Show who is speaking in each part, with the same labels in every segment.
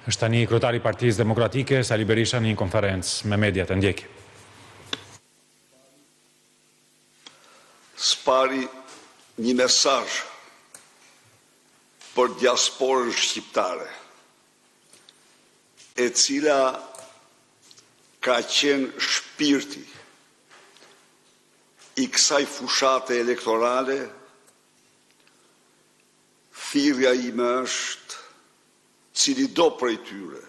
Speaker 1: Është tani kryetari i Partisë Demokratike, Sali Berisha, në një konferencë me mediat e ndjeki.
Speaker 2: Spari një mesazh për diasporën shqiptare, e cila ka qenë shpirti i kësaj fushate elektorale. Thirrja ime është cili do prej tyre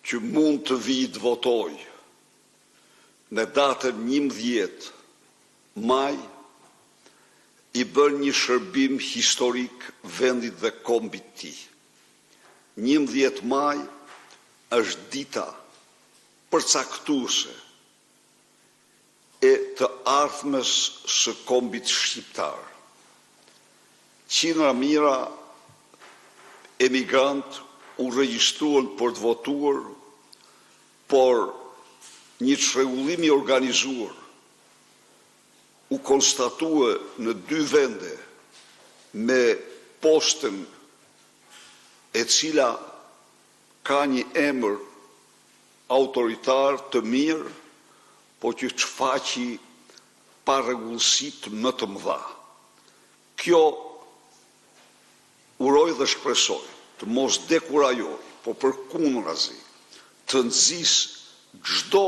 Speaker 2: që mund të vijë të votoj në datën 11 maj, i bën një shërbim historik vendit dhe kombit të tij. 11 maj është dita përcaktuese e të ardhmës së kombit shqiptar. Qindra mijëra emigrant u regjistruan për të votuar, por një çrregullim i organizuar u konstatua në 2 vende me postën e cila ka një emër autoritar të mirë, po që shfaqi parregullësitë më të mëdha. Kjo uroj dhe shpresoj të mos dekurajoj, po përkundrazi të nxjisë çdo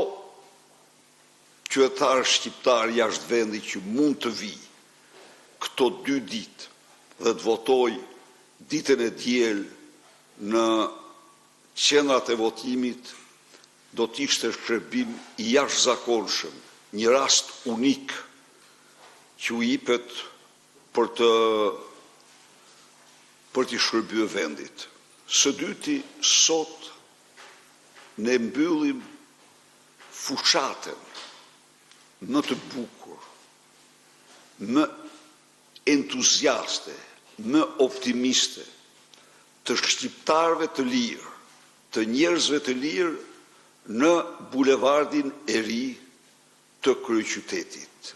Speaker 2: qytetar shqiptar jashtë vendit që mund të vijë këto 2 ditë dhe të votoj ditën e diel në qendrat e votimit, do të ishte shërbim i jashtëzakonshëm, një rast unik që u jepet për t'i shërbyer vendit. Së dyti, sot ne mbyllim fushatën më të bukur, më entuziaste, më optimiste të shqiptarëve të lirë, të njerëzve të lirë në bulevardin e ri të kryeqytetit.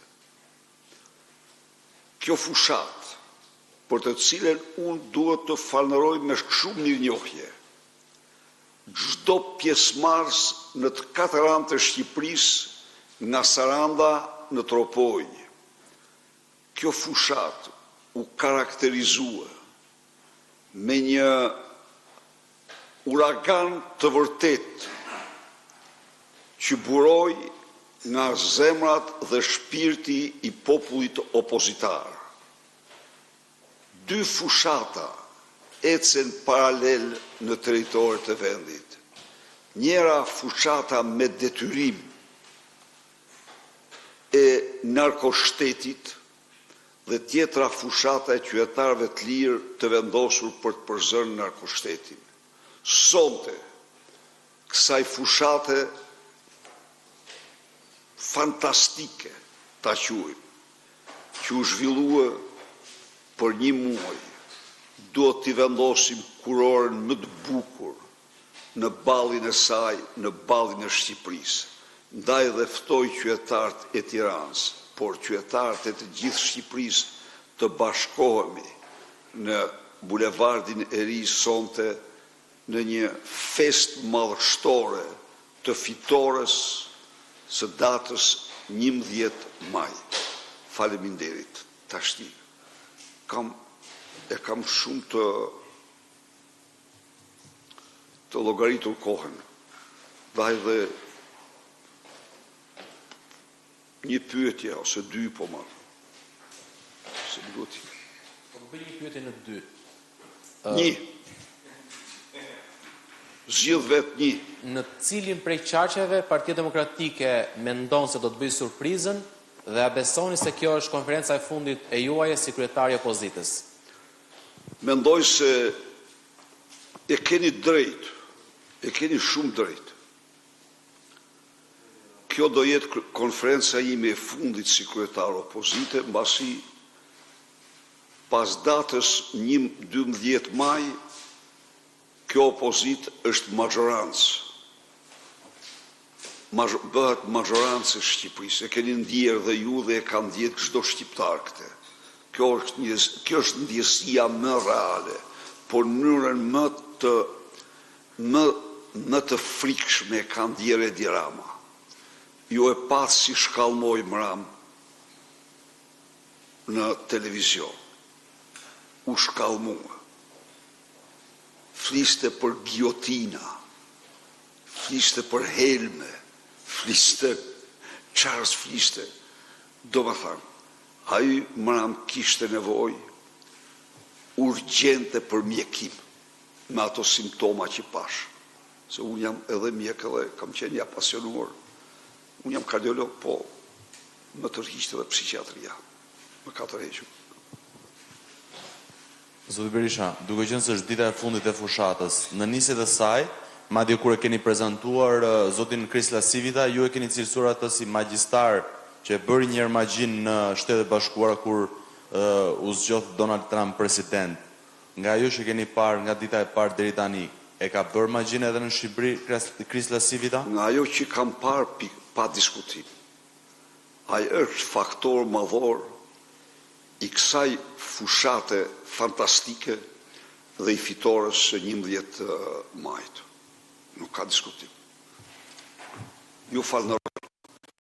Speaker 2: Kjo fushat, për të cilën unë duhet të falënderoj me shumë mirënjohje çdo pjesëmarrës në të 4 anë të Shqipërisë, nga Saranda në Tropoj. Kjo fushat u karakterizua me një uragan të vërtet që buroi nga zemrat dhe shpirti i popullit opozitar. 2 fushata ecën paralel në territorin e vendit. Njëra fushata me detyrim e narkoshtetit dhe tjetra fushata e qytetarëve të lirë të vendosur për të përzërë narkoshtetin. Sonte, kësaj fushate fantastike, ta quajmë, që u zhvillua për 1 muaj, duhet t'i vendosim kurorën më të bukur në ballin e saj, në ballin e Shqipërisë. Ndaj dhe ftoj qytetarët e Tiranës, por qytetarët e të gjithë Shqipërisë të bashkohemi në bulevardin e ri sonte në një fest madhështore të fitores së datës 11 maj. Faleminderit. Tashti kam shumë të llogaritur kohën. Ndaj dhe një pyetje ose 2 po marr. Se duhet.
Speaker 3: Po bëj një pyetje në 2.
Speaker 2: 1. Zgjidh vetë 1.
Speaker 3: Në cilin prej çaqeve Partia Demokratike mendon se do të bëjë surprizën dhe a besoni se kjo është konferenca e fundit e juaje si kryetari i opozitës?
Speaker 2: Mendoj se e keni drejt, e keni shumë drejt. Kjo do jetë konferenca ime e fundit si kryetar opozite, mbasi pas datës 12 maj, kjo opozit është majorancë. Bëhet majorancë e Shqipërisë. E keni ndjerë dhe ju dhe e ka ndjetë çdo shqiptar këtë. Kjo është ndjesia më reale, por në mënyrën më të frikshme e ka ndjerë Edi Rama. Ju e pas si shkallmoj Ram në televizion. U shkallmua. Fliste për giotina, fliste për helme, fliste, qarës fliste. Do më thanë, ai Ram kishte nevoj urgjente për mjekim me ato simptoma që pash. Se unë jam edhe mjek edhe kam qenë ja pasionuar. Unë jam kardiolog, po më tërhiqte dhe psikiatria. Më ka tërhequr.
Speaker 4: Zoti Berisha, duke qenë se është dita e fundit e fushatës, në nisjet e saj, madje kur e keni prezantuar zotin Krisla Sivita, ju e keni cilësuar atë si magjistar që e bëri një magjin në Shtetet Bashkuara kur u zgjodh Donald Trump president. Nga ajo që keni parë nga dita e parë deri tani, e ka bërë magjin edhe në Shqipëri Krisla Sivita?
Speaker 2: Nga ajo që kam parë pa diskutim. Ai është faktor madhor i kësaj fushate fantastike dhe i fitores së 11 majit. Nuk ka diskutim. Ju falënderoj.